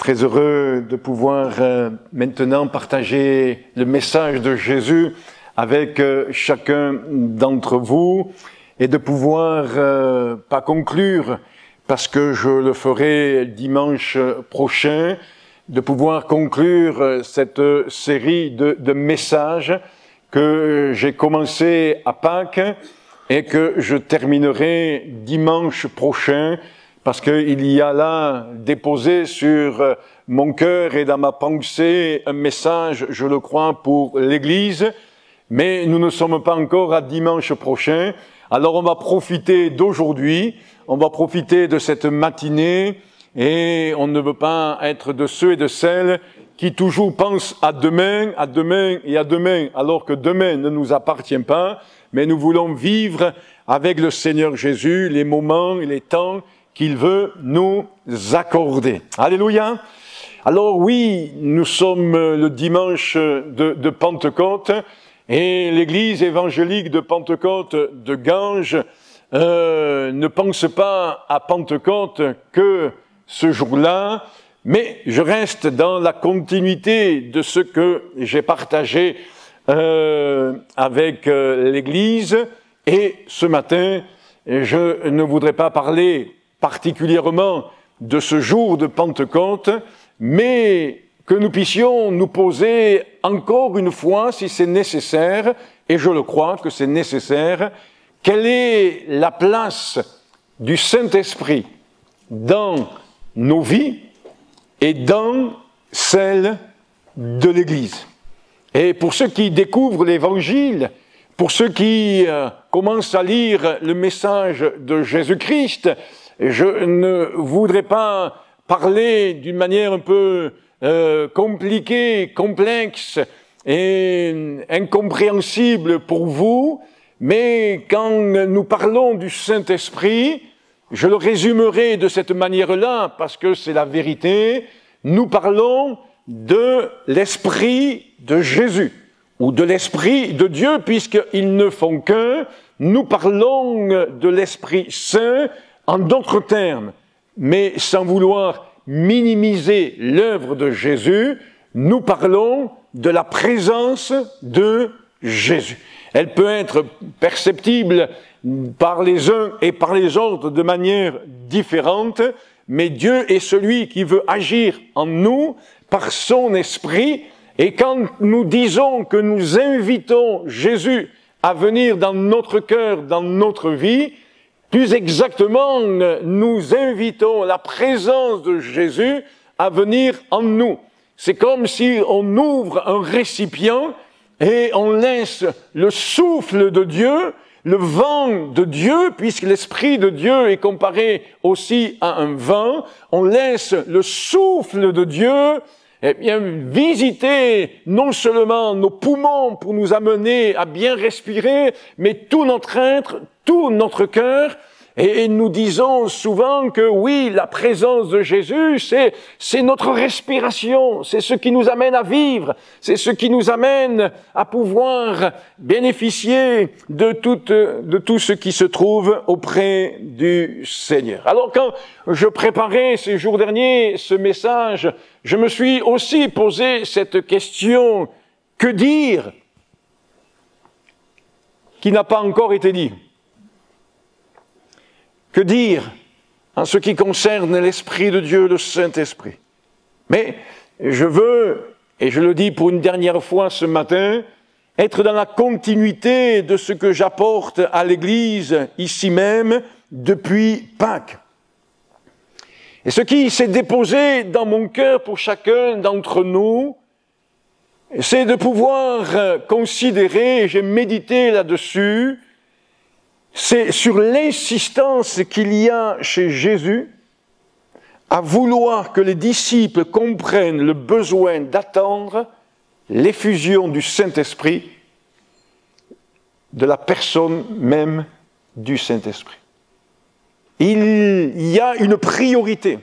très heureux de pouvoir maintenant partager le message de Jésus avec chacun d'entre vous et de pouvoir pas conclure, parce que je le ferai dimanche prochain, de pouvoir conclure cette série de messages que j'ai commencé à Pâques et que je terminerai dimanche prochain, parce qu'il y a là déposé sur mon cœur et dans ma pensée un message, je le crois, pour l'Église, mais nous ne sommes pas encore à dimanche prochain. Alors on va profiter d'aujourd'hui, on va profiter de cette matinée, et on ne veut pas être de ceux et de celles qui toujours pensent à demain et à demain, alors que demain ne nous appartient pas, mais nous voulons vivre avec le Seigneur Jésus les moments et les temps qu'il veut nous accorder. Alléluia. Alors oui, nous sommes le dimanche de Pentecôte, et l'église évangélique de Pentecôte de Ganges ne pense pas à Pentecôte que ce jour-là, mais je reste dans la continuité de ce que j'ai partagé avec l'église, et ce matin, je ne voudrais pas parler particulièrement de ce jour de Pentecôte, mais que nous puissions nous poser encore une fois, si c'est nécessaire, et je le crois que c'est nécessaire, quelle est la place du Saint-Esprit dans nos vies et dans celle de l'Église. Et pour ceux qui découvrent l'Évangile, pour ceux qui commencent à lire le message de Jésus-Christ, je ne voudrais pas parler d'une manière un peu compliquée, complexe et incompréhensible pour vous, mais quand nous parlons du Saint-Esprit, je le résumerai de cette manière-là, parce que c'est la vérité, nous parlons de l'Esprit de Jésus, ou de l'Esprit de Dieu, puisqu'ils ne font qu'un. Nous parlons de l'Esprit Saint, en d'autres termes, mais sans vouloir minimiser l'œuvre de Jésus, nous parlons de la présence de Jésus. Elle peut être perceptible par les uns et par les autres de manière différente, mais Dieu est celui qui veut agir en nous par son esprit, et quand nous disons que nous invitons Jésus à venir dans notre cœur, dans notre vie, plus exactement, nous invitons la présence de Jésus à venir en nous. C'est comme si on ouvre un récipient et on laisse le souffle de Dieu, le vent de Dieu, puisque l'Esprit de Dieu est comparé aussi à un vent, on laisse le souffle de Dieu visiter non seulement nos poumons pour nous amener à bien respirer, mais tout notre être, tout notre cœur. Et nous disons souvent que oui, la présence de Jésus, c'est notre respiration, c'est ce qui nous amène à vivre, c'est ce qui nous amène à pouvoir bénéficier de tout ce qui se trouve auprès du Seigneur. Alors quand je préparais ces jours derniers ce message, je me suis aussi posé cette question, que dire qui n'a pas encore été dit? Que dire en ce qui concerne l'Esprit de Dieu, le Saint-Esprit? Mais je veux, et je le dis pour une dernière fois ce matin, être dans la continuité de ce que j'apporte à l'Église ici même depuis Pâques. Et ce qui s'est déposé dans mon cœur pour chacun d'entre nous, c'est de pouvoir considérer, et j'ai médité là-dessus, c'est sur l'insistance qu'il y a chez Jésus à vouloir que les disciples comprennent le besoin d'attendre l'effusion du Saint-Esprit, de la personne même du Saint-Esprit. Il y a une priorité.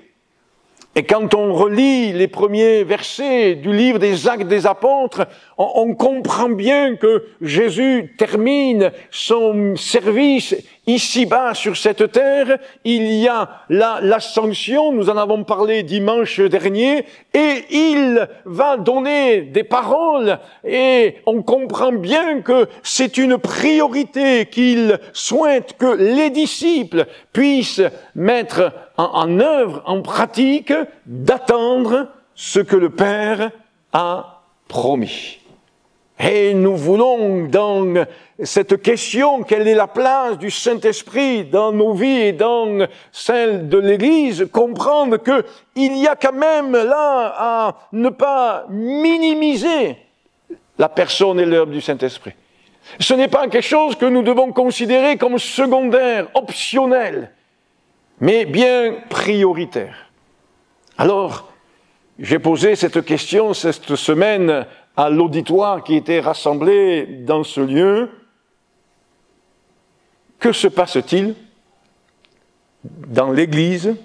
Et quand on relit les premiers versets du livre des Actes des Apôtres, on comprend bien que Jésus termine son service ici-bas sur cette terre, il y a l'ascension, nous en avons parlé dimanche dernier, et il va donner des paroles, et on comprend bien que c'est une priorité qu'il souhaite que les disciples puissent mettre en œuvre, en pratique, d'attendre ce que le Père a promis. Et nous voulons, dans cette question, quelle est la place du Saint-Esprit dans nos vies et dans celle de l'Église, comprendre qu'il y a quand même là à ne pas minimiser la personne et l'œuvre du Saint-Esprit. Ce n'est pas quelque chose que nous devons considérer comme secondaire, optionnel, mais bien prioritaire. Alors, j'ai posé cette question cette semaine à l'auditoire qui était rassemblé dans ce lieu. Que se passe-t-il dans l'Église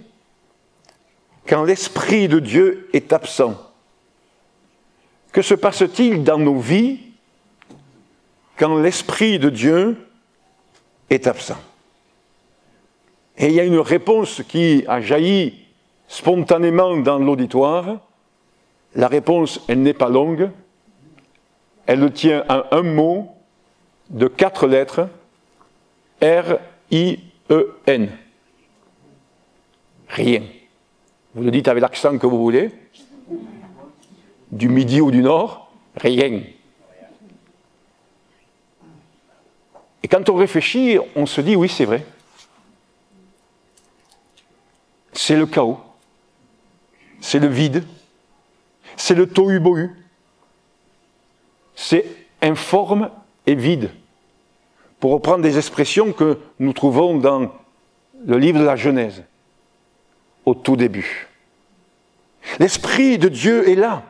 quand l'Esprit de Dieu est absent? Que se passe-t-il dans nos vies quand l'Esprit de Dieu est absent? Et il y a une réponse qui a jailli spontanément dans l'auditoire. La réponse, elle n'est pas longue. Elle tient à un mot de 4 lettres, R-I-E-N. Rien. Vous le dites avec l'accent que vous voulez. Du midi ou du nord, rien. Et quand on réfléchit, on se dit, oui, c'est vrai. C'est le chaos. C'est le vide. C'est le tohu-bohu. C'est informe et vide. Pour reprendre des expressions que nous trouvons dans le livre de la Genèse, au tout début. L'Esprit de Dieu est là.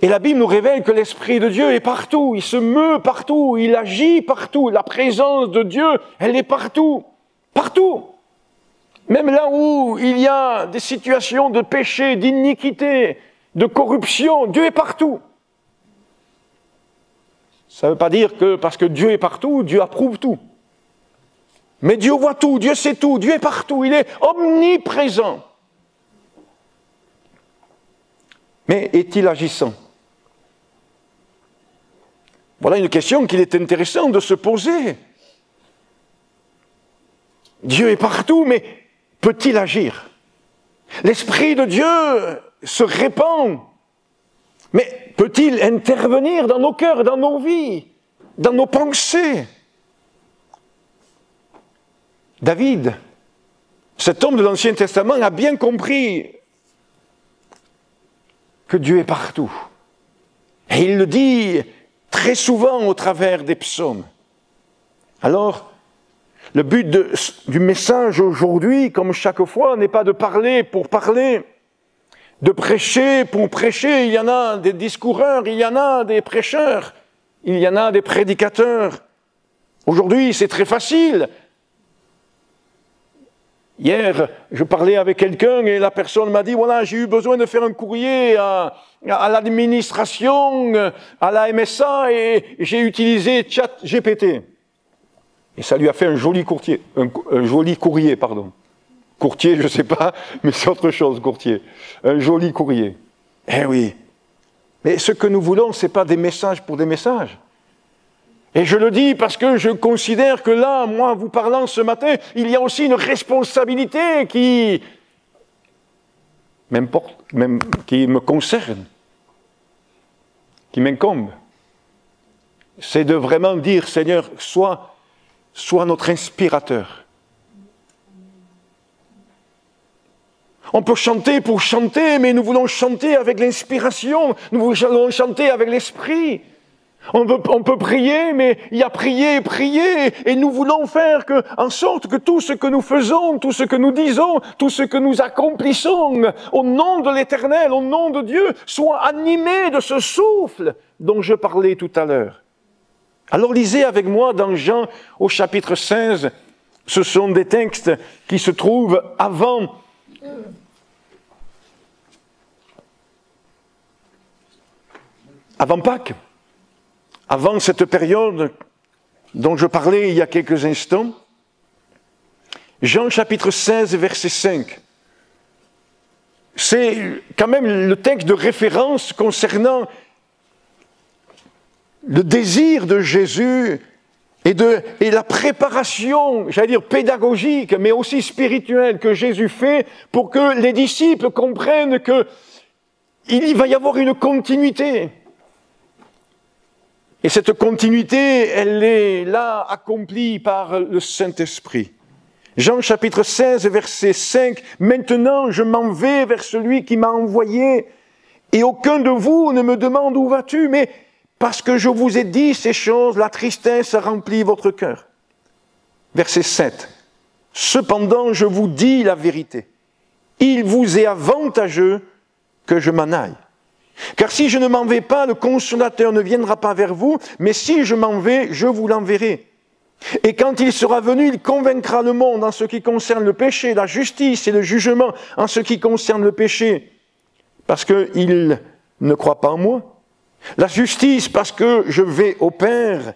Et la Bible nous révèle que l'Esprit de Dieu est partout. Il se meut partout. Il agit partout. La présence de Dieu, elle est partout. Partout. Même là où il y a des situations de péché, d'iniquité, de corruption, Dieu est partout. Ça ne veut pas dire que parce que Dieu est partout, Dieu approuve tout. Mais Dieu voit tout, Dieu sait tout, Dieu est partout, il est omniprésent. Mais est-il agissant? Voilà une question qu'il est intéressant de se poser. Dieu est partout, mais peut-il agir? L'Esprit de Dieu se répand, mais peut-il intervenir dans nos cœurs, dans nos vies, dans nos pensées? David, cet homme de l'Ancien Testament, a bien compris que Dieu est partout. Et il le dit très souvent au travers des psaumes. Alors, le but du message aujourd'hui, comme chaque fois, n'est pas de parler pour parler, de prêcher pour prêcher. Il y en a des discoureurs, il y en a des prêcheurs, il y en a des prédicateurs. Aujourd'hui, c'est très facile. Hier, je parlais avec quelqu'un et la personne m'a dit, voilà, j'ai eu besoin de faire un courrier à l'administration, à la MSA, et j'ai utilisé ChatGPT. Et ça lui a fait un joli courrier, pardon. Courtier, je ne sais pas, mais c'est autre chose, courtier. Un joli courrier. Eh oui. Mais ce que nous voulons, ce n'est pas des messages pour des messages. Et je le dis parce que je considère que là, moi, vous parlant ce matin, il y a aussi une responsabilité qui me concerne, qui m'incombe. C'est de vraiment dire, Seigneur, sois notre inspirateur. On peut chanter pour chanter, mais nous voulons chanter avec l'inspiration, nous voulons chanter avec l'esprit. On peut prier, mais il y a prier et prier, et nous voulons faire en sorte que tout ce que nous faisons, tout ce que nous disons, tout ce que nous accomplissons, au nom de l'Éternel, au nom de Dieu, soit animé de ce souffle dont je parlais tout à l'heure. Alors lisez avec moi dans Jean au chapitre 16, ce sont des textes qui se trouvent avant Pâques. Avant cette période dont je parlais il y a quelques instants, Jean chapitre 16, verset 5. C'est quand même le texte de référence concernant le désir de Jésus et la préparation, j'allais dire pédagogique, mais aussi spirituelle que Jésus fait pour que les disciples comprennent qu'il va y avoir une continuité. Et cette continuité, elle est là accomplie par le Saint-Esprit. Jean chapitre 16, verset 5, « Maintenant je m'en vais vers celui qui m'a envoyé, et aucun de vous ne me demande où vas-tu, mais parce que je vous ai dit ces choses, la tristesse a rempli votre cœur. » Verset 7, « Cependant je vous dis la vérité, il vous est avantageux que je m'en aille. Car si je ne m'en vais pas, le Consolateur ne viendra pas vers vous, mais si je m'en vais, je vous l'enverrai. Et quand il sera venu, il convaincra le monde en ce qui concerne le péché, la justice et le jugement en ce qui concerne le péché, parce qu'il ne croit pas en moi. La justice parce que je vais au Père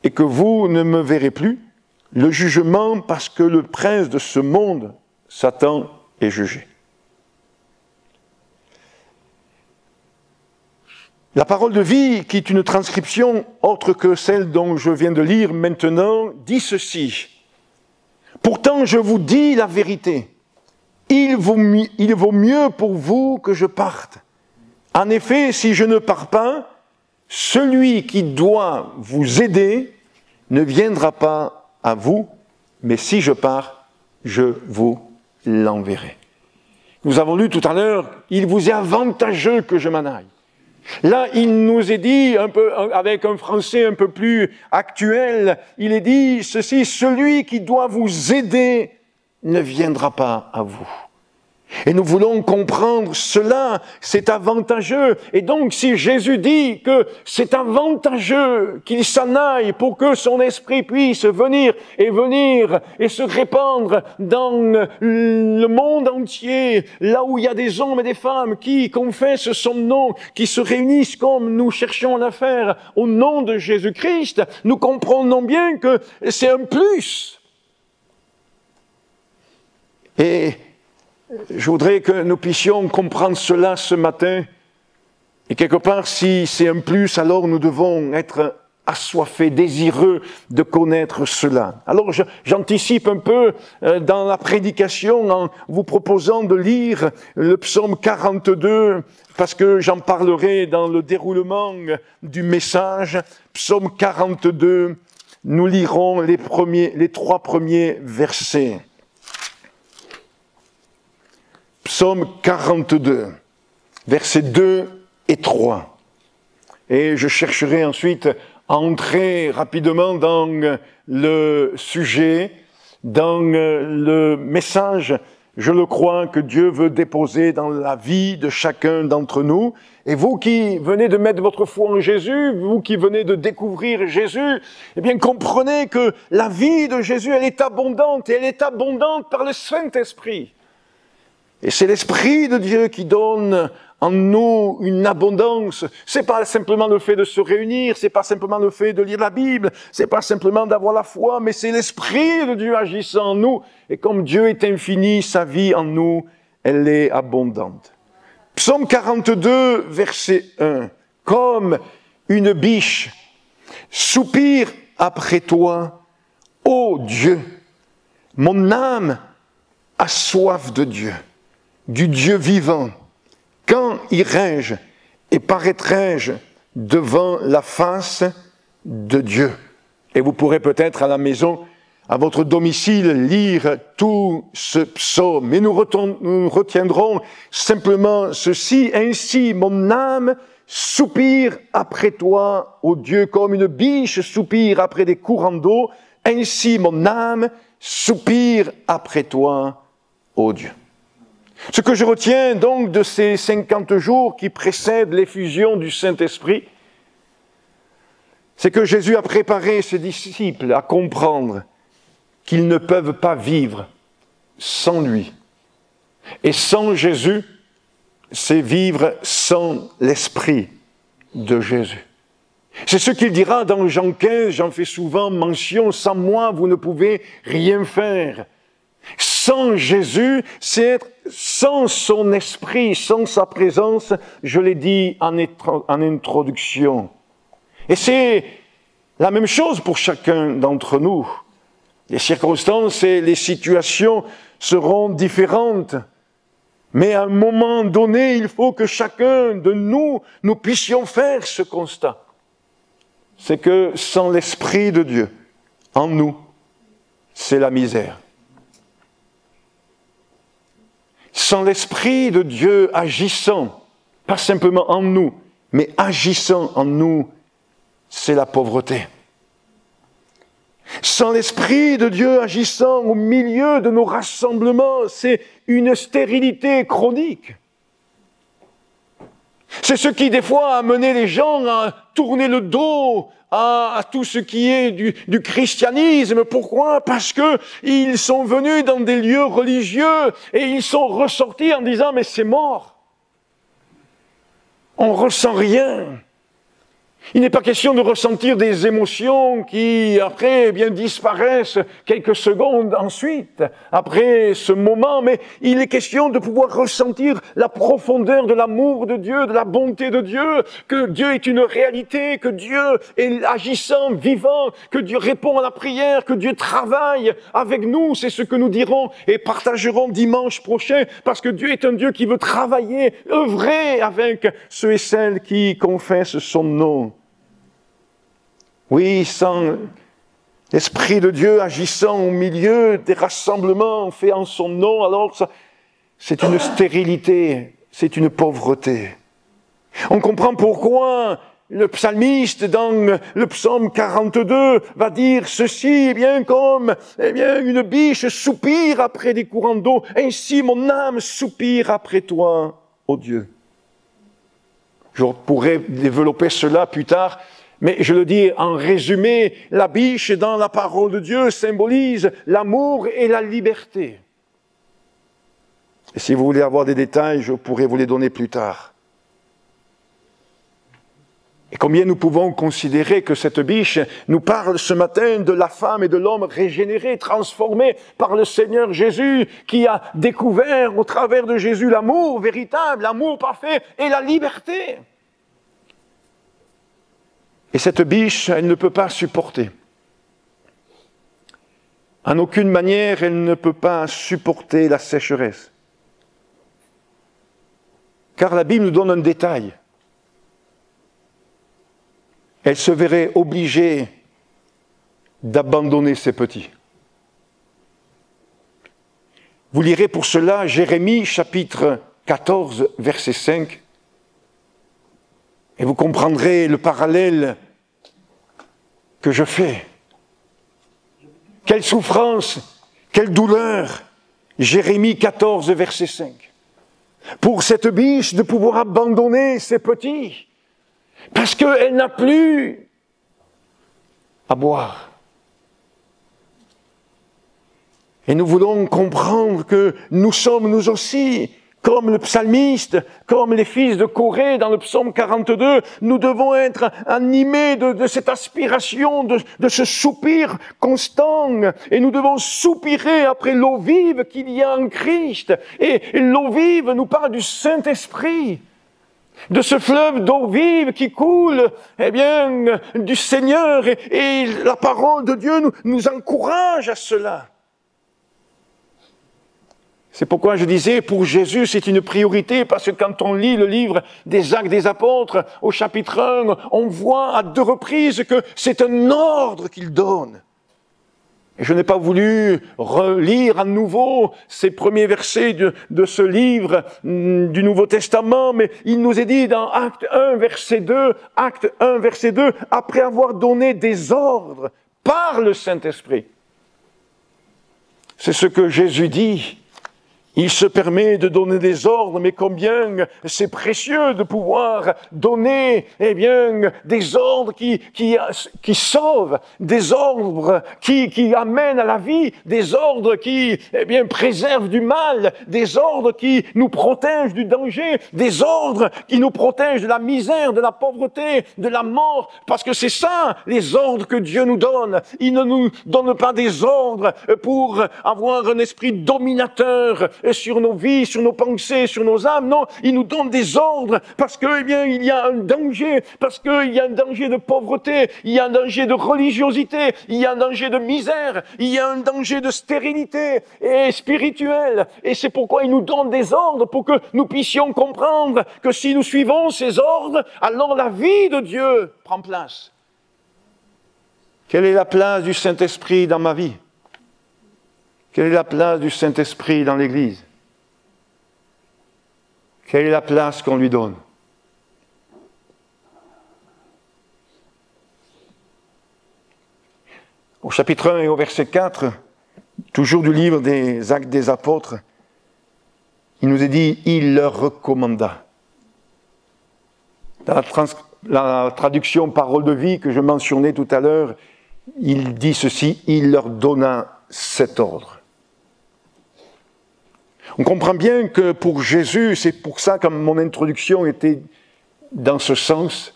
et que vous ne me verrez plus. Le jugement parce que le prince de ce monde, Satan, est jugé. La parole de vie, qui est une transcription autre que celle dont je viens de lire maintenant, dit ceci. « Pourtant, je vous dis la vérité. Il vaut mieux pour vous que je parte. En effet, si je ne pars pas, celui qui doit vous aider ne viendra pas à vous, mais si je pars, je vous l'enverrai. » Nous avons lu tout à l'heure, « Il vous est avantageux que je m'en aille. » Là, il nous est dit, un peu, avec un français un peu plus actuel, il est dit ceci, « Celui qui doit vous aider ne viendra pas à vous. » Et nous voulons comprendre cela, c'est avantageux. Et donc, si Jésus dit que c'est avantageux qu'il s'en aille pour que son esprit puisse venir et se répandre dans le monde entier, là où il y a des hommes et des femmes qui confessent son nom, qui se réunissent comme nous cherchons à faire au nom de Jésus-Christ, nous comprenons bien que c'est un plus. Et je voudrais que nous puissions comprendre cela ce matin. Et quelque part, si c'est un plus, alors nous devons être assoiffés, désireux de connaître cela. Alors j'anticipe un peu dans la prédication en vous proposant de lire le psaume 42, parce que j'en parlerai dans le déroulement du message. Psaume 42, nous lirons les 3 premiers versets. Psaume 42, versets 2 et 3. Et je chercherai ensuite à entrer rapidement dans le sujet, dans le message, je le crois, que Dieu veut déposer dans la vie de chacun d'entre nous. Et vous qui venez de mettre votre foi en Jésus, vous qui venez de découvrir Jésus, eh bien comprenez que la vie de Jésus, elle est abondante, et elle est abondante par le Saint-Esprit. Et c'est l'Esprit de Dieu qui donne en nous une abondance. C'est pas simplement le fait de se réunir, c'est pas simplement le fait de lire la Bible, c'est pas simplement d'avoir la foi, mais c'est l'Esprit de Dieu agissant en nous. Et comme Dieu est infini, sa vie en nous, elle est abondante. Psaume 42, verset 1. « Comme une biche soupire après toi, ô Dieu, mon âme a soif de Dieu. » Du Dieu vivant, quand irai-je et paraîtrai-je devant la face de Dieu? Et vous pourrez peut-être à la maison, à votre domicile, lire tout ce psaume. Mais nous retiendrons simplement ceci. Ainsi, mon âme soupire après toi, ô Dieu, comme une biche soupire après des courants d'eau. Ainsi, mon âme soupire après toi, ô Dieu. Ce que je retiens donc de ces 50 jours qui précèdent l'effusion du Saint-Esprit, c'est que Jésus a préparé ses disciples à comprendre qu'ils ne peuvent pas vivre sans lui. Et sans Jésus, c'est vivre sans l'Esprit de Jésus. C'est ce qu'il dira dans Jean 15, j'en fais souvent mention, sans moi vous ne pouvez rien faire. Sans Jésus, c'est être sans son esprit, sans sa présence, je l'ai dit en introduction. Et c'est la même chose pour chacun d'entre nous. Les circonstances et les situations seront différentes. Mais à un moment donné, il faut que chacun de nous puissions faire ce constat. C'est que sans l'Esprit de Dieu en nous, c'est la misère. Sans l'Esprit de Dieu agissant, pas simplement en nous, mais agissant en nous, c'est la pauvreté. Sans l'Esprit de Dieu agissant au milieu de nos rassemblements, c'est une stérilité chronique. C'est ce qui, des fois, a amené les gens à tourner le dos à tout ce qui est du christianisme. Pourquoi? Parce que ils sont venus dans des lieux religieux et ils sont ressortis en disant « mais c'est mort. On ressent rien. » Il n'est pas question de ressentir des émotions qui, après, eh bien, disparaissent quelques secondes ensuite, après ce moment, mais il est question de pouvoir ressentir la profondeur de l'amour de Dieu, de la bonté de Dieu, que Dieu est une réalité, que Dieu est agissant, vivant, que Dieu répond à la prière, que Dieu travaille avec nous. C'est ce que nous dirons et partagerons dimanche prochain, parce que Dieu est un Dieu qui veut travailler, œuvrer avec ceux et celles qui confessent son nom. Oui, sans l'Esprit de Dieu agissant au milieu des rassemblements faits en son nom, alors c'est une stérilité, c'est une pauvreté. On comprend pourquoi le psalmiste, dans le psaume 42, va dire ceci, eh bien, comme une biche soupire après des courants d'eau, ainsi mon âme soupire après toi, ô Dieu. Je pourrais développer cela plus tard, mais je le dis en résumé, la biche dans la parole de Dieu symbolise l'amour et la liberté. Et si vous voulez avoir des détails, je pourrais vous les donner plus tard. Et combien nous pouvons considérer que cette biche nous parle ce matin de la femme et de l'homme régénérés, transformés par le Seigneur Jésus, qui a découvert au travers de Jésus l'amour véritable, l'amour parfait et la liberté. Et cette biche, elle ne peut pas supporter. En aucune manière, elle ne peut pas supporter la sécheresse. Car la Bible nous donne un détail. Elle se verrait obligée d'abandonner ses petits. Vous lirez pour cela Jérémie chapitre 14, verset 5. Et vous comprendrez le parallèle que je fais. Quelle souffrance, quelle douleur. Jérémie 14, verset 5. Pour cette biche de pouvoir abandonner ses petits, parce qu'elle n'a plus à boire. Et nous voulons comprendre que nous sommes nous aussi, comme le psalmiste, comme les fils de Corée dans le psaume 42, nous devons être animés de cette aspiration, de ce soupir constant. Et nous devons soupirer après l'eau vive qu'il y a en Christ. Et l'eau vive nous parle du Saint-Esprit, de ce fleuve d'eau vive qui coule, eh bien, du Seigneur. Et la parole de Dieu nous encourage à cela. C'est pourquoi je disais, pour Jésus, c'est une priorité, parce que quand on lit le livre des Actes des Apôtres, au chapitre 1, on voit à 2 reprises que c'est un ordre qu'il donne. Et je n'ai pas voulu relire à nouveau ces premiers versets de ce livre du Nouveau Testament, mais il nous est dit dans Acte 1, verset 2, Acte 1, verset 2, après avoir donné des ordres par le Saint-Esprit. C'est ce que Jésus dit. Il se permet de donner des ordres, mais combien c'est précieux de pouvoir donner, eh bien, des ordres qui sauvent, des ordres qui amènent à la vie, des ordres qui, eh bien, préservent du mal, des ordres qui nous protègent du danger, des ordres qui nous protègent de la misère, de la pauvreté, de la mort, parce que c'est ça, les ordres que Dieu nous donne. Il ne nous donne pas des ordres pour avoir un esprit dominateur sur nos vies, sur nos pensées, sur nos âmes. Non, il nous donne des ordres parce que, eh bien, il y a un danger, parce qu'il y a un danger de pauvreté, il y a un danger de religiosité, il y a un danger de misère, il y a un danger de stérilité et spirituelle. Et c'est pourquoi il nous donne des ordres pour que nous puissions comprendre que si nous suivons ces ordres, alors la vie de Dieu prend place. Quelle est la place du Saint-Esprit dans ma vie? Quelle est la place du Saint-Esprit dans l'Église? Quelle est la place qu'on lui donne? Au chapitre 1 et au verset 4, toujours du livre des Actes des Apôtres, il nous est dit « il leur recommanda ». Dans la traduction « parole de vie » que je mentionnais tout à l'heure, il dit ceci « il leur donna cet ordre ». On comprend bien que pour Jésus, c'est pour ça que mon introduction était dans ce sens,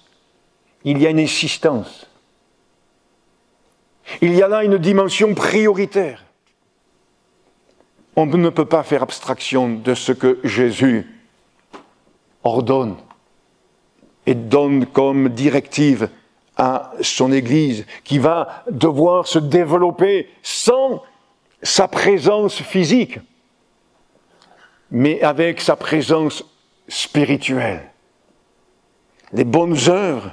il y a une insistance. Il y a là une dimension prioritaire. On ne peut pas faire abstraction de ce que Jésus ordonne et donne comme directive à son Église, qui va devoir se développer sans sa présence physique, mais avec sa présence spirituelle. Les bonnes œuvres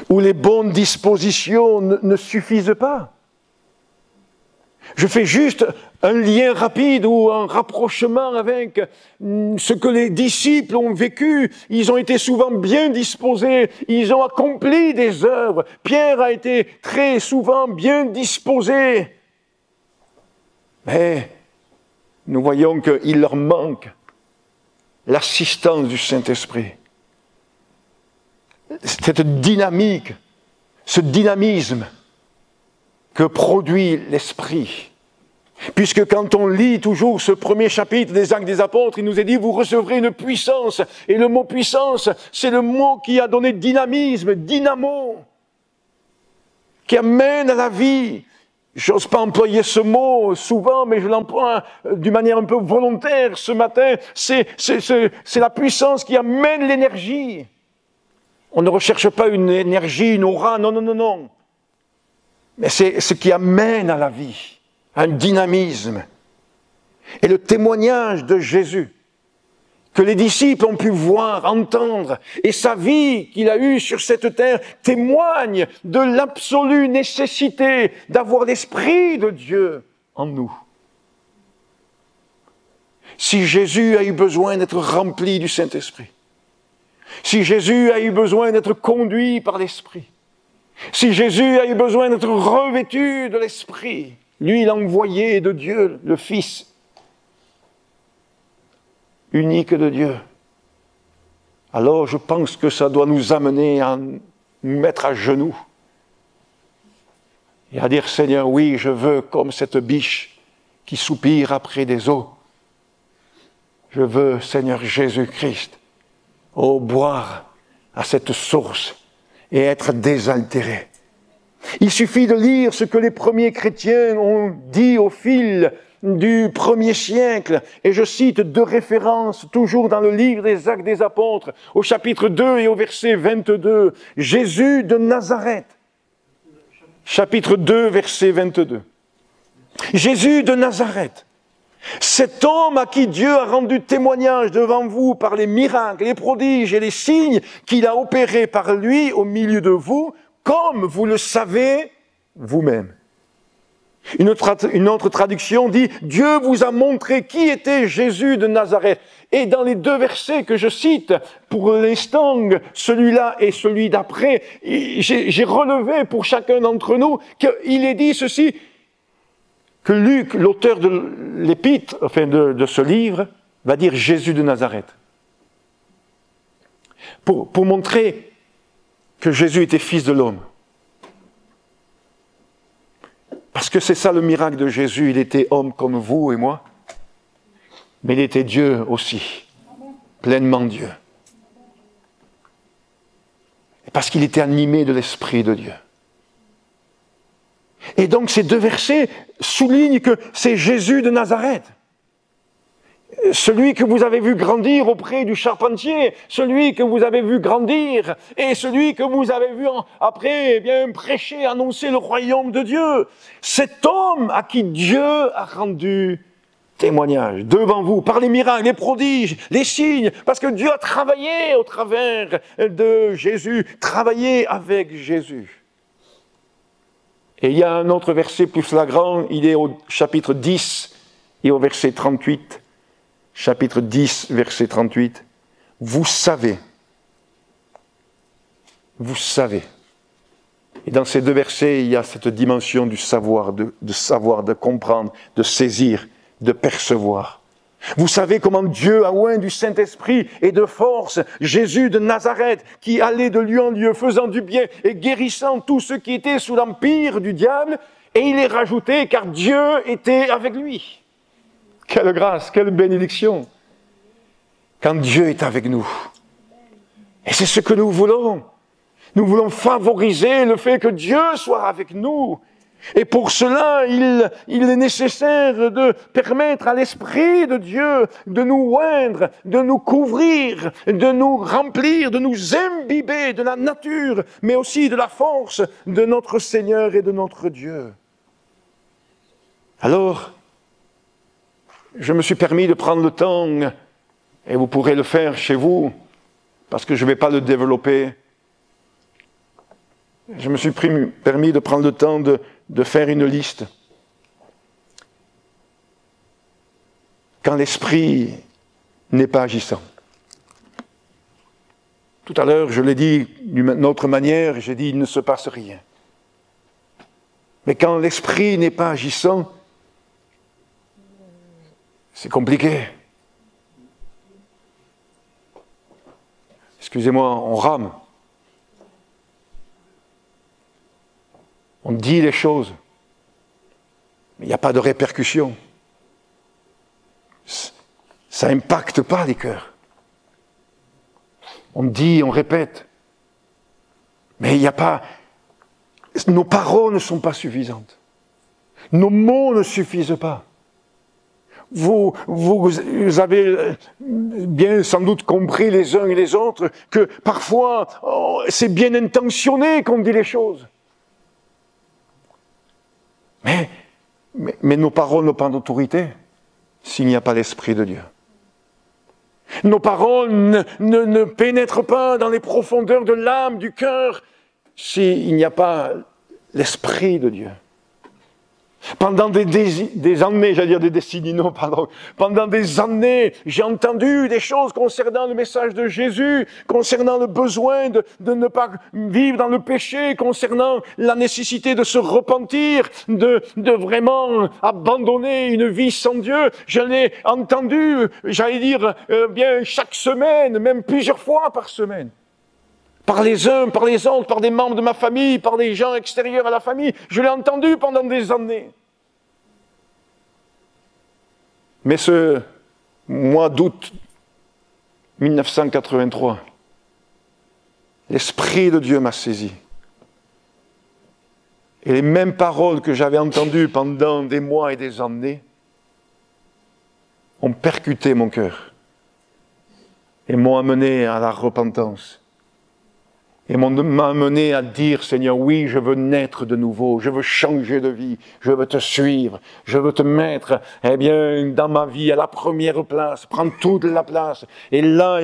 ou les bonnes dispositions ne suffisent pas. Je fais juste un lien rapide ou un rapprochement avec ce que les disciples ont vécu. Ils ont été souvent bien disposés, ils ont accompli des œuvres. Pierre a été très souvent bien disposé. Mais nous voyons qu'il leur manque l'assistance du Saint-Esprit. Cette dynamique, ce dynamisme que produit l'Esprit. Puisque quand on lit toujours ce premier chapitre des Actes des Apôtres, il nous est dit, vous recevrez une puissance. Et le mot puissance, c'est le mot qui a donné dynamisme, dynamo, qui amène à la vie. J'ose pas employer ce mot souvent, mais je l'emploie d'une manière un peu volontaire ce matin. C'est la puissance qui amène l'énergie. On ne recherche pas une énergie, une aura, non, non, non, non. Mais c'est ce qui amène à la vie, un dynamisme. Et le témoignage de Jésus, que les disciples ont pu voir, entendre, et sa vie qu'il a eue sur cette terre témoigne de l'absolue nécessité d'avoir l'Esprit de Dieu en nous. Si Jésus a eu besoin d'être rempli du Saint-Esprit, si Jésus a eu besoin d'être conduit par l'Esprit, si Jésus a eu besoin d'être revêtu de l'Esprit, lui l'envoyé de Dieu, le Fils unique de Dieu, alors je pense que ça doit nous amener à nous mettre à genoux et à dire, Seigneur, oui, je veux comme cette biche qui soupire après des eaux. Je veux, Seigneur Jésus-Christ, boire à cette source et être désaltéré. Il suffit de lire ce que les premiers chrétiens ont dit au fil du 1er siècle, et je cite 2 références, toujours dans le livre des Actes des Apôtres, au chapitre 2 et au verset 22, Jésus de Nazareth, chapitre 2, verset 22. Jésus de Nazareth, cet homme à qui Dieu a rendu témoignage devant vous par les miracles, les prodiges et les signes qu'il a opérés par lui au milieu de vous, comme vous le savez vous-même. Une autre traduction dit « Dieu vous a montré qui était Jésus de Nazareth ». Et dans les 2 versets que je cite, pour l'instant, celui-là et celui d'après, j'ai relevé pour chacun d'entre nous qu'il est dit ceci, que Luc, l'auteur de l'épître, enfin de ce livre, va dire Jésus de Nazareth. Pour montrer que Jésus était fils de l'homme. Parce que c'est ça le miracle de Jésus, il était homme comme vous et moi, mais il était Dieu aussi, pleinement Dieu. Et parce qu'il était animé de l'Esprit de Dieu. Et donc ces deux versets soulignent que c'est Jésus de Nazareth. Celui que vous avez vu grandir auprès du charpentier, celui que vous avez vu grandir, et celui que vous avez vu après prêcher, annoncer le royaume de Dieu. Cet homme à qui Dieu a rendu témoignage devant vous, par les miracles, les prodiges, les signes, parce que Dieu a travaillé au travers de Jésus, travaillé avec Jésus. Et il y a un autre verset plus flagrant, il est au chapitre 10 et au verset 38. Chapitre 10, verset 38. Vous savez. Et dans ces deux versets, il y a cette dimension du savoir, de comprendre, de saisir, de percevoir. Vous savez comment Dieu a oint du Saint-Esprit et de force Jésus de Nazareth, qui allait de lieu en lieu, faisant du bien et guérissant tous ceux qui étaient sous l'empire du diable, et il est rajouté, car Dieu était avec lui. Quelle grâce, quelle bénédiction, quand Dieu est avec nous. Et c'est ce que nous voulons. Nous voulons favoriser le fait que Dieu soit avec nous. Et pour cela, il est nécessaire de permettre à l'Esprit de Dieu de nous oindre, de nous couvrir, de nous remplir, de nous imbiber de la nature, mais aussi de la force de notre Seigneur et de notre Dieu. Alors, je me suis permis de prendre le temps, et vous pourrez le faire chez vous, parce que je ne vais pas le développer. Je me suis permis de prendre le temps de faire une liste. Quand l'esprit n'est pas agissant. Tout à l'heure, je l'ai dit d'une autre manière, j'ai dit il ne se passe rien. Mais quand l'esprit n'est pas agissant, c'est compliqué. Excusez-moi, on rame. On dit les choses, mais il n'y a pas de répercussion. Ça n'impacte pas les cœurs. On dit, on répète, mais il n'y a pas... Nos paroles ne sont pas suffisantes. Nos mots ne suffisent pas. Vous avez bien sans doute compris les uns et les autres que parfois c'est bien intentionné qu'on dit les choses. Mais nos paroles n'ont pas d'autorité s'il n'y a pas l'Esprit de Dieu. Nos paroles ne pénètrent pas dans les profondeurs de l'âme, du cœur, s'il n'y a pas l'Esprit de Dieu. Pendant des années, j'allais dire des décennies, non, pardon. Pendant des années, j'ai entendu des choses concernant le message de Jésus, concernant le besoin de ne pas vivre dans le péché, concernant la nécessité de se repentir, de vraiment abandonner une vie sans Dieu. Je l'ai entendu, j'allais dire, chaque semaine, même plusieurs fois par semaine. Par les uns, par les autres, par des membres de ma famille, par des gens extérieurs à la famille. Je l'ai entendu pendant des années. Mais ce mois d'août 1983, l'Esprit de Dieu m'a saisi. Et les mêmes paroles que j'avais entendues pendant des mois et des années ont percuté mon cœur et m'ont amené à la repentance. Et m'a amené à dire, Seigneur, oui, je veux naître de nouveau, je veux changer de vie, je veux te suivre, je veux te mettre, dans ma vie à la première place, prendre toute la place. Et là,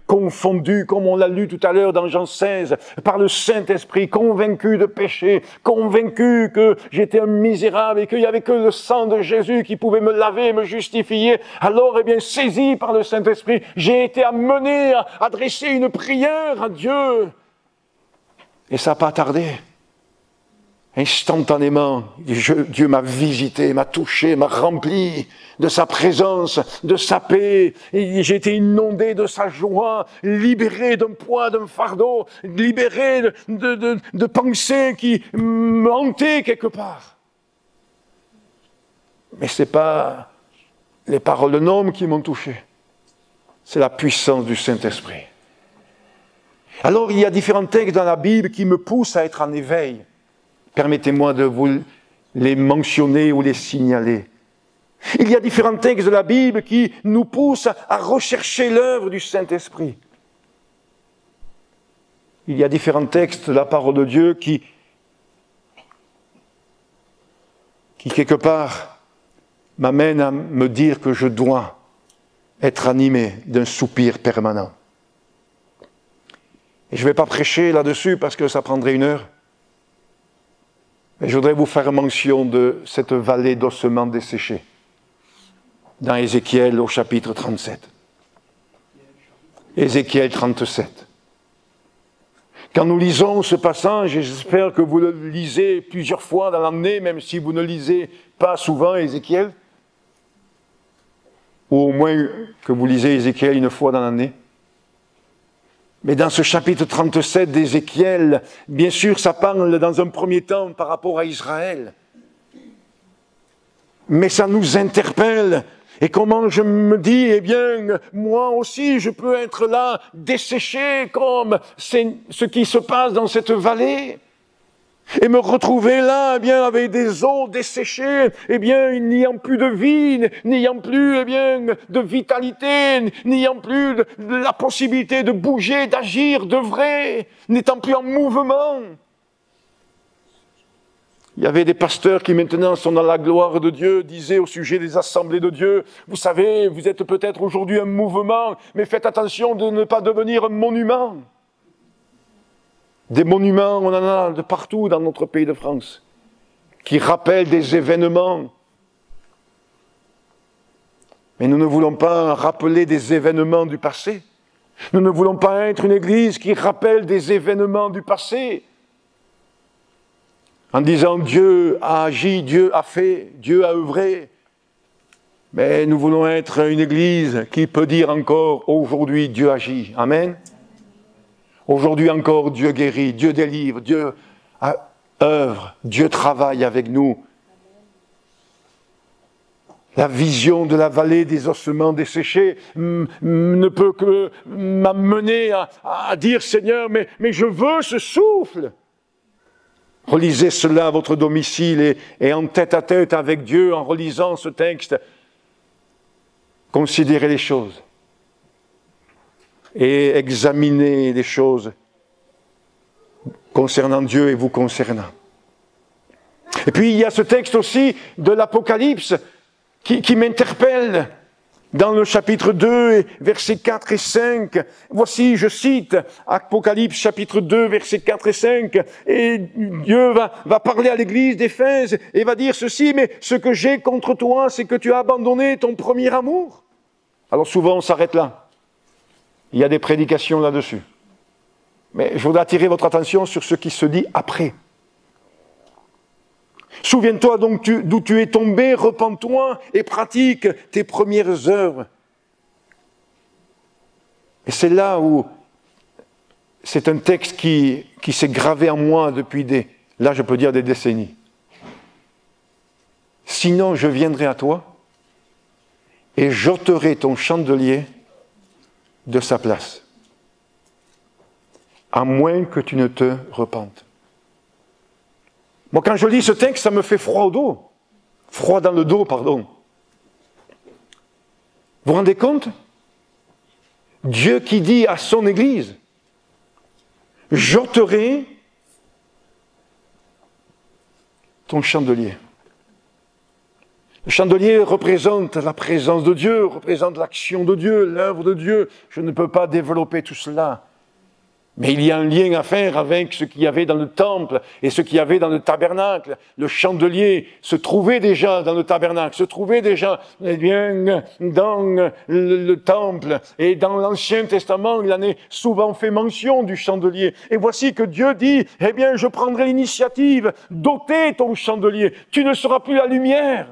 confondu, comme on l'a lu tout à l'heure dans Jean 16, par le Saint-Esprit, convaincu de péché, convaincu que j'étais un misérable et qu'il n'y avait que le sang de Jésus qui pouvait me laver, me justifier. Alors, saisi par le Saint-Esprit, j'ai été amené à adresser une prière à Dieu. Et ça n'a pas tardé. instantanément, Dieu m'a visité, m'a touché, m'a rempli de sa présence, de sa paix. J'ai été inondé de sa joie, libéré d'un poids, d'un fardeau, libéré de pensées qui me hantaient quelque part. Mais ce n'est pas les paroles d'un homme qui m'ont touché. C'est la puissance du Saint-Esprit. Alors, il y a différents textes dans la Bible qui me poussent à être en éveil. Permettez-moi de vous les mentionner ou les signaler. Il y a différents textes de la Bible qui nous poussent à rechercher l'œuvre du Saint-Esprit. Il y a différents textes de la parole de Dieu qui quelque part, m'amènent à me dire que je dois être animé d'un soupir permanent. Et je ne vais pas prêcher là-dessus parce que ça prendrait 1 heure. Mais je voudrais vous faire mention de cette vallée d'ossements desséchés dans Ézéchiel au chapitre 37. Ézéchiel 37. Quand nous lisons ce passage, et j'espère que vous le lisez plusieurs fois dans l'année, même si vous ne lisez pas souvent Ézéchiel, ou au moins que vous lisez Ézéchiel 1 fois dans l'année. Mais dans ce chapitre 37 d'Ézéchiel, bien sûr, ça parle dans un premier temps par rapport à Israël. Mais ça nous interpelle. Et comment je me dis, eh bien, moi aussi, je peux être là, desséché comme c'est ce qui se passe dans cette vallée. Et me retrouver là, eh bien, avec des eaux desséchées, eh bien, n'ayant plus de vie, n'ayant plus, eh bien, de vitalité, n'ayant plus de la possibilité de bouger, d'agir, d'œuvrer, n'étant plus en mouvement. Il y avait des pasteurs qui maintenant sont dans la gloire de Dieu, disaient au sujet des assemblées de Dieu, vous savez, vous êtes peut-être aujourd'hui un mouvement, mais faites attention de ne pas devenir un monument. Des monuments, on en a de partout dans notre pays de France, qui rappellent des événements. Mais nous ne voulons pas rappeler des événements du passé. Nous ne voulons pas être une église qui rappelle des événements du passé. En disant Dieu a agi, Dieu a fait, Dieu a œuvré. Mais nous voulons être une église qui peut dire encore aujourd'hui Dieu agit. Amen. Aujourd'hui encore, Dieu guérit, Dieu délivre, Dieu œuvre, Dieu travaille avec nous. La vision de la vallée des ossements desséchés ne peut que m'amener à dire, Seigneur, mais je veux ce souffle. Relisez cela à votre domicile et en tête-à-tête avec Dieu, en relisant ce texte, considérez les choses. Et examiner les choses concernant Dieu et vous concernant. Et puis il y a ce texte aussi de l'Apocalypse qui m'interpelle dans le chapitre 2, versets 4 et 5. Voici, je cite, Apocalypse chapitre 2, versets 4 et 5, et Dieu va parler à l'église d'Éphèse et va dire ceci, mais ce que j'ai contre toi, c'est que tu as abandonné ton premier amour. Alors souvent on s'arrête là. Il y a des prédications là-dessus. Mais je voudrais attirer votre attention sur ce qui se dit après. Souviens-toi donc d'où tu es tombé, repens-toi et pratique tes premières œuvres. Et c'est là où c'est un texte qui s'est gravé en moi depuis là je peux dire des décennies. Sinon je viendrai à toi et j'ôterai ton chandelier de sa place, à moins que tu ne te repentes. Moi, quand je lis ce texte, ça me fait froid au dos. Froid dans le dos, pardon. Vous vous rendez compte? Dieu qui dit à son Église, j'ôterai ton chandelier. Le chandelier représente la présence de Dieu, représente l'action de Dieu, l'œuvre de Dieu. Je ne peux pas développer tout cela. Mais il y a un lien à faire avec ce qu'il y avait dans le temple et ce qu'il y avait dans le tabernacle. Le chandelier se trouvait déjà dans le tabernacle, se trouvait déjà dans le temple. Et dans l'Ancien Testament, il en est souvent fait mention du chandelier. Et voici que Dieu dit, eh bien, je prendrai l'initiative d'ôter ton chandelier. Tu ne seras plus la lumière.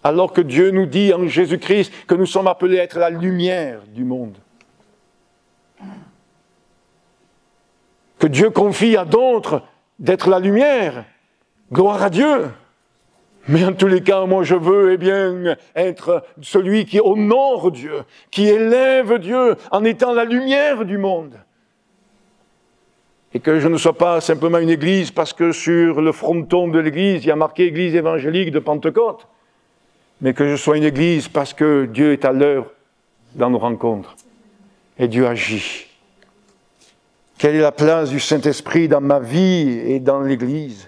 Alors que Dieu nous dit en Jésus-Christ que nous sommes appelés à être la lumière du monde. Que Dieu confie à d'autres d'être la lumière. Gloire à Dieu. Mais en tous les cas, moi je veux, être celui qui honore Dieu, qui élève Dieu en étant la lumière du monde. Et que je ne sois pas simplement une église parce que sur le fronton de l'église, il y a marqué Église évangélique de Pentecôte, mais que je sois une église parce que Dieu est à l'œuvre dans nos rencontres. Et Dieu agit. Quelle est la place du Saint-Esprit dans ma vie et dans l'Église?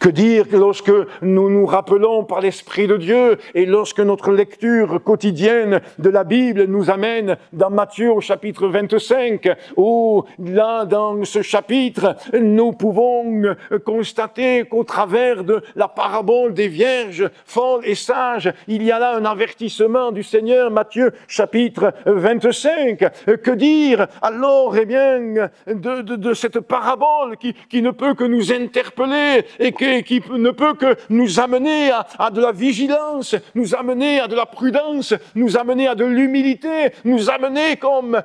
Que dire lorsque nous nous rappelons par l'Esprit de Dieu et lorsque notre lecture quotidienne de la Bible nous amène dans Matthieu au chapitre 25, où là, dans ce chapitre, nous pouvons constater qu'au travers de la parabole des vierges folles et sages, il y a là un avertissement du Seigneur, Matthieu chapitre 25. Que dire alors, de cette parabole qui ne peut que nous interpeller et qui ne peut que nous amener à de la vigilance, nous amener à de la prudence, nous amener à de l'humilité, nous amener comme,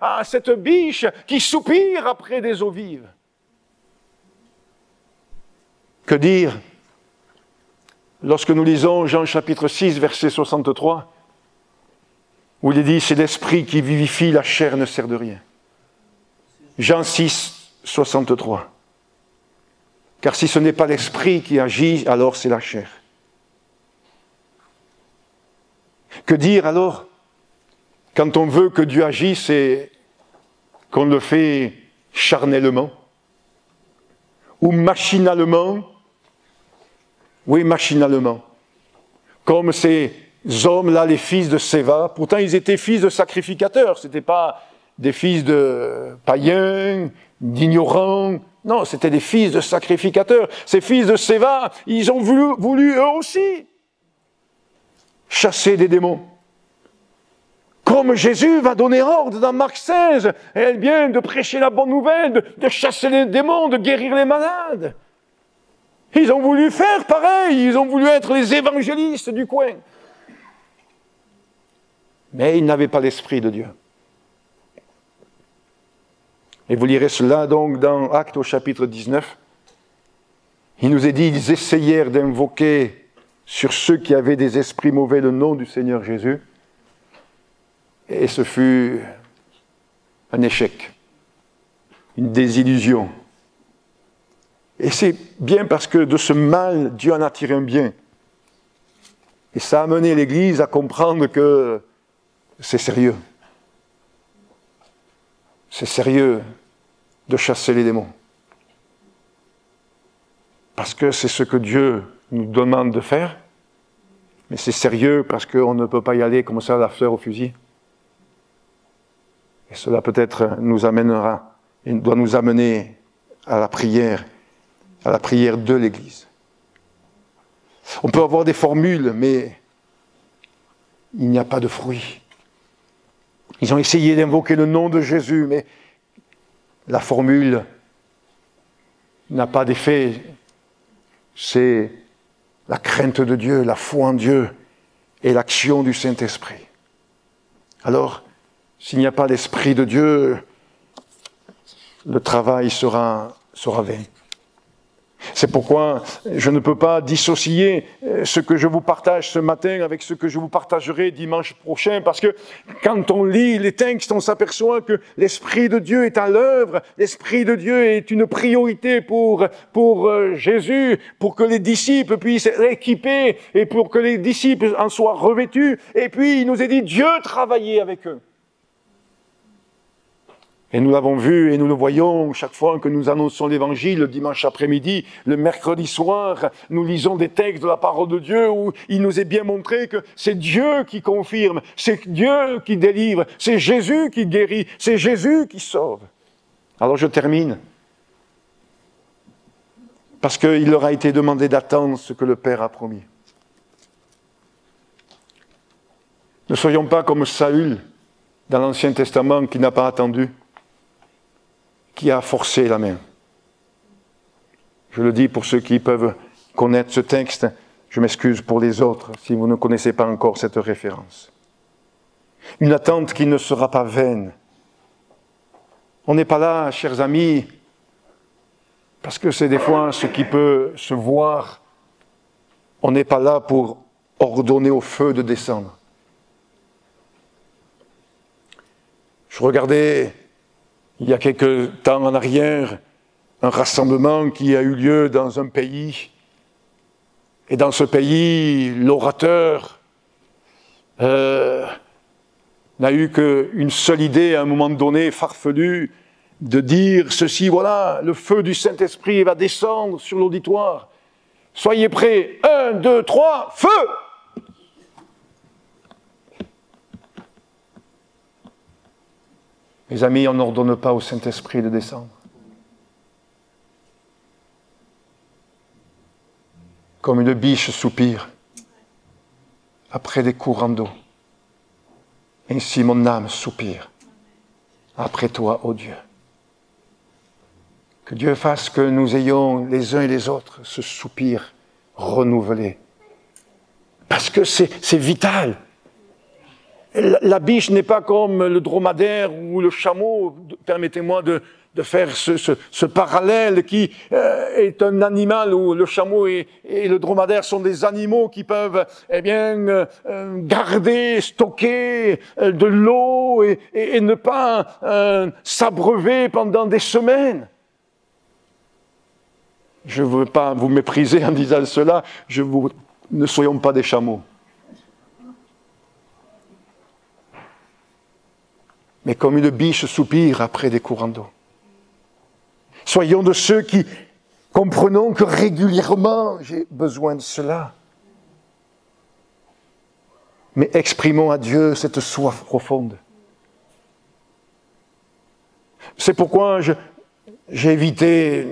à cette biche qui soupire après des eaux vives. Que dire lorsque nous lisons Jean chapitre 6, verset 63, où il est dit « C'est l'esprit qui vivifie, la chair ne sert de rien ». Jean 6, 63. Car si ce n'est pas l'esprit qui agit, alors c'est la chair. Que dire alors quand on veut que Dieu agisse et qu'on le fait charnellement ou machinalement? Oui, machinalement. Comme ces hommes-là, les fils de Séva, pourtant ils étaient fils de sacrificateurs, ce n'étaient pas des fils de païens, d'ignorants. Non, c'était des fils de sacrificateurs. Ces fils de Séva, ils ont voulu eux aussi chasser des démons. Comme Jésus va donner ordre dans Marc 16, de prêcher la bonne nouvelle, de chasser les démons, de guérir les malades. Ils ont voulu faire pareil, ils ont voulu être les évangélistes du coin. Mais ils n'avaient pas l'Esprit de Dieu. Et vous lirez cela donc dans Actes au chapitre 19. Il nous est dit, ils essayèrent d'invoquer sur ceux qui avaient des esprits mauvais le nom du Seigneur Jésus. Et ce fut un échec, une désillusion. Et c'est bien parce que de ce mal, Dieu en a tiré un bien. Et ça a amené l'Église à comprendre que c'est sérieux. C'est sérieux de chasser les démons. Parce que c'est ce que Dieu nous demande de faire, mais c'est sérieux parce qu'on ne peut pas y aller comme ça, la fleur au fusil. Et cela peut-être nous amènera, et doit nous amener à la prière de l'Église. On peut avoir des formules, mais il n'y a pas de fruit. Ils ont essayé d'invoquer le nom de Jésus, mais la formule n'a pas d'effet. C'est la crainte de Dieu, la foi en Dieu et l'action du Saint-Esprit. Alors, s'il n'y a pas l'Esprit de Dieu, le travail sera vain. C'est pourquoi je ne peux pas dissocier ce que je vous partage ce matin avec ce que je vous partagerai dimanche prochain, parce que quand on lit les textes, on s'aperçoit que l'Esprit de Dieu est à l'œuvre, l'Esprit de Dieu est une priorité pour Jésus, pour que les disciples puissent être équipés et pour que les disciples en soient revêtus. Et puis il nous est dit, Dieu travaillait avec eux. Et nous l'avons vu et nous le voyons chaque fois que nous annonçons l'Évangile, le dimanche après-midi, le mercredi soir, nous lisons des textes de la parole de Dieu où il nous est bien montré que c'est Dieu qui confirme, c'est Dieu qui délivre, c'est Jésus qui guérit, c'est Jésus qui sauve. Alors je termine. Parce qu'il leur a été demandé d'attendre ce que le Père a promis. Ne soyons pas comme Saül dans l'Ancien Testament qui n'a pas attendu, qui a forcé la main. Je le dis pour ceux qui peuvent connaître ce texte, je m'excuse pour les autres si vous ne connaissez pas encore cette référence. Une attente qui ne sera pas vaine. On n'est pas là, chers amis, parce que c'est des fois ce qui peut se voir. On n'est pas là pour ordonner au feu de descendre. Je regardais, il y a quelque temps en arrière, un rassemblement qui a eu lieu dans un pays. Et dans ce pays, l'orateur n'a eu qu'une seule idée à un moment donné, farfelue, de dire ceci, voilà, le feu du Saint-Esprit va descendre sur l'auditoire. Soyez prêts, 1, 2, 3, feu! Mes amis, on n'ordonne pas au Saint-Esprit de descendre. Comme une biche soupire après des courants d'eau. Ainsi mon âme soupire après toi, ô Dieu. Que Dieu fasse que nous ayons les uns et les autres ce soupir renouvelé. Parce que c'est vital. La biche n'est pas comme le dromadaire ou le chameau, permettez-moi de faire ce parallèle qui est un animal où le chameau et le dromadaire sont des animaux qui peuvent garder, stocker de l'eau et ne pas s'abreuver pendant des semaines. Je ne veux pas vous mépriser en disant cela, ne soyons pas des chameaux. Mais comme une biche soupire après des courants d'eau. Soyons de ceux qui comprenons que régulièrement j'ai besoin de cela. Mais exprimons à Dieu cette soif profonde. C'est pourquoi j'ai évité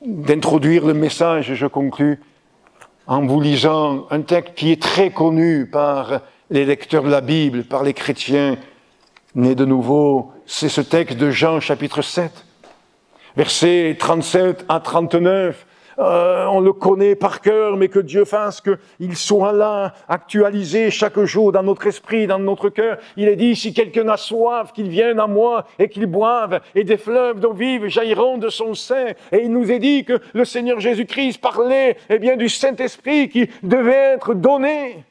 d'introduire le message, et je conclus, en vous lisant un texte qui est très connu par les lecteurs de la Bible, par les chrétiens nés de nouveau. C'est ce texte de Jean chapitre 7, versets 37 à 39. On le connaît par cœur, mais que Dieu fasse qu'il soit là, actualisé chaque jour dans notre esprit, dans notre cœur. Il est dit, si quelqu'un a soif, qu'il vienne à moi et qu'il boive, et des fleuves d'eau vive jailliront de son sein. Et il nous est dit que le Seigneur Jésus-Christ parlait, du Saint-Esprit qui devait être donné.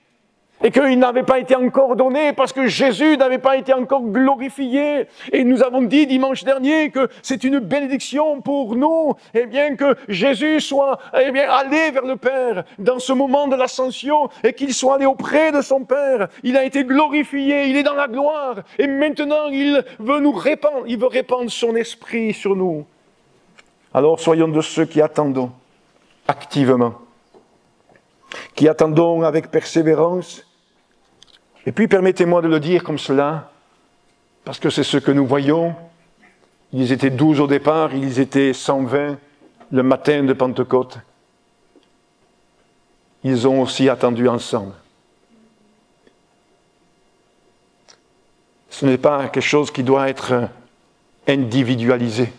Et qu'il n'avait pas été encore donné parce que Jésus n'avait pas été encore glorifié. Et nous avons dit dimanche dernier que c'est une bénédiction pour nous, que Jésus soit, allé vers le Père dans ce moment de l'ascension et qu'il soit allé auprès de son Père. Il a été glorifié, il est dans la gloire. Et maintenant, il veut répandre son esprit sur nous. Alors, soyons de ceux qui attendons activement, qui attendons avec persévérance. Et puis, permettez-moi de le dire comme cela, parce que c'est ce que nous voyons. Ils étaient 12 au départ, ils étaient 120 le matin de Pentecôte. Ils ont aussi attendu ensemble. Ce n'est pas quelque chose qui doit être individualisé.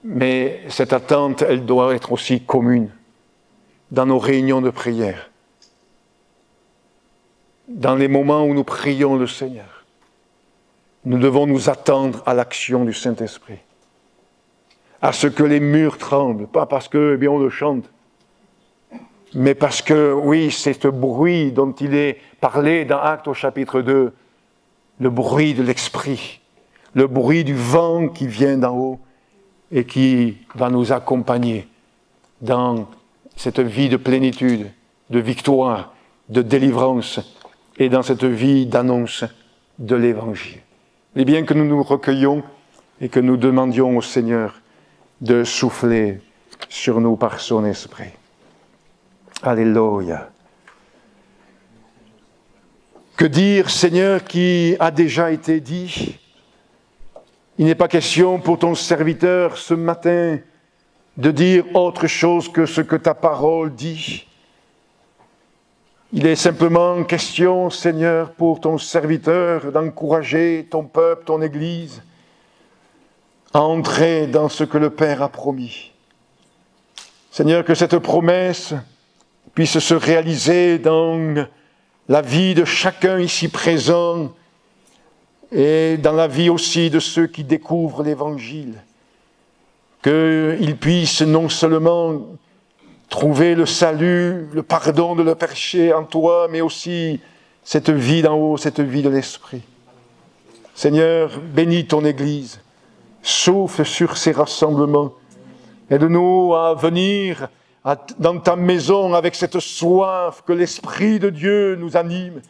Mais cette attente, elle doit être aussi commune dans nos réunions de prière, dans les moments où nous prions le Seigneur. Nous devons nous attendre à l'action du Saint-Esprit, à ce que les murs tremblent, pas parce que on le chante, mais parce que, oui, c'est ce bruit dont il est parlé dans Actes au chapitre 2, le bruit de l'Esprit, le bruit du vent qui vient d'en haut et qui va nous accompagner dans cette vie de plénitude, de victoire, de délivrance et dans cette vie d'annonce de l'Évangile. et bien que nous nous recueillions et que nous demandions au Seigneur de souffler sur nous par son esprit. Alléluia. Que dire, Seigneur, qui a déjà été dit? Il n'est pas question pour ton serviteur ce matin de dire autre chose que ce que ta parole dit. Il est simplement question, Seigneur, pour ton serviteur d'encourager ton peuple, ton Église, à entrer dans ce que le Père a promis. Seigneur, que cette promesse puisse se réaliser dans la vie de chacun ici présent et dans la vie aussi de ceux qui découvrent l'Évangile. Qu'ils puissent non seulement trouver le salut, le pardon de leurs péchés en toi, mais aussi cette vie d'en haut, cette vie de l'Esprit. Seigneur, bénis ton Église, souffle sur ces rassemblements, aide-nous à venir dans ta maison avec cette soif, que l'Esprit de Dieu nous anime,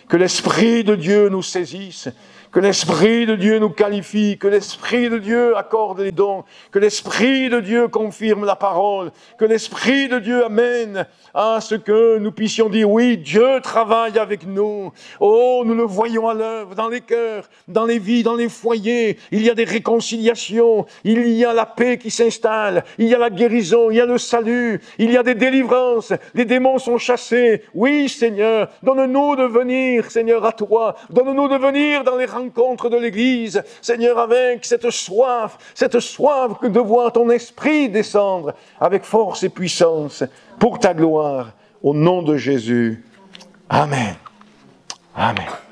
que l'Esprit de Dieu nous saisisse, que l'Esprit de Dieu nous qualifie, que l'Esprit de Dieu accorde les dons, que l'Esprit de Dieu confirme la parole, que l'Esprit de Dieu amène à ce que nous puissions dire, oui, Dieu travaille avec nous. Oh, nous le voyons à l'œuvre dans les cœurs, dans les vies, dans les foyers. Il y a des réconciliations, il y a la paix qui s'installe, il y a la guérison, il y a le salut, il y a des délivrances, les démons sont chassés. Oui, Seigneur, donne-nous de venir, Seigneur, à toi. Donne-nous de venir dans les rencontres de l'Église, Seigneur, avec cette soif de voir ton Esprit descendre avec force et puissance pour ta gloire, au nom de Jésus. Amen. Amen.